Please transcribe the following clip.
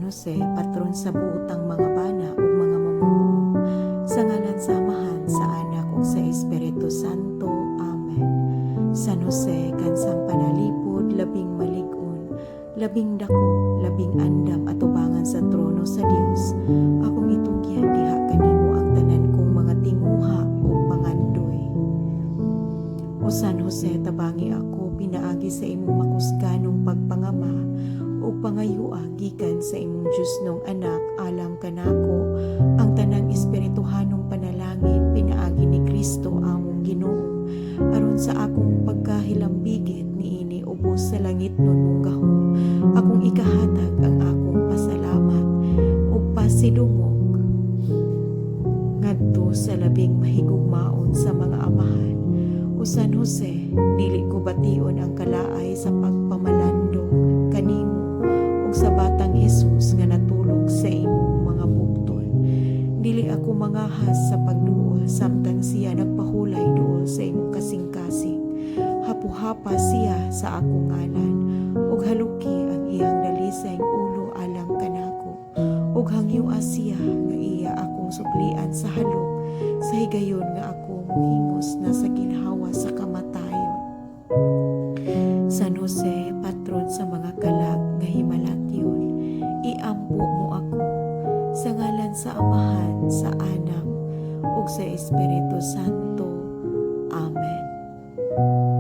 Jose, patron sa buotang mga bana ug mga mamumuo, sa ngalan sa Amahan, sa Anak ug sa Espiritu Santo. Amen. San Jose, kansang panalipod, labing malig-on, labing dako, labing andam at ubangan sa trono sa Dios, akong itungyan diha kanimo ang tanan kong mga tinguha ug pangandoy. O San Jose, tabangi ako pinaagi sa imong makusganong pagpangama ug pangayua gikan sa imong Diosnong anak, alam kanako ang tanang espirituhanong panalangin pinaagi ni Kristo among Ginoo aron sa akong pagkahilambigit niini ubos sa langit nun mong gahom, akong ikahatag ang akong pasalamat ug pasidungog ngadto sa labing mahigugmaon sa mga amahan. O San Jose, dili ko bation ang kalaay sa pagpamalandong kanimo ug sa batang Hesus nga natulog sa imong mga bugtong. Dili ako mangahas sa pagduol samtang siya nagpahulay duol sa imong kasing-kasing. Hapuhapa siya sa akong ngalan ug haluki ang iyang dalisay ulo alang kanako ug hangyua siya nga iya akong suglian sa halok sa higayon nga ako mohingos na sa ginhawa sa kamatayon. San Jose, patron sa mga kalag nga himalatyon, iampo mo ako sa ngalan sa Amahan, sa Anak ug sa Espiritu Santo. Amen.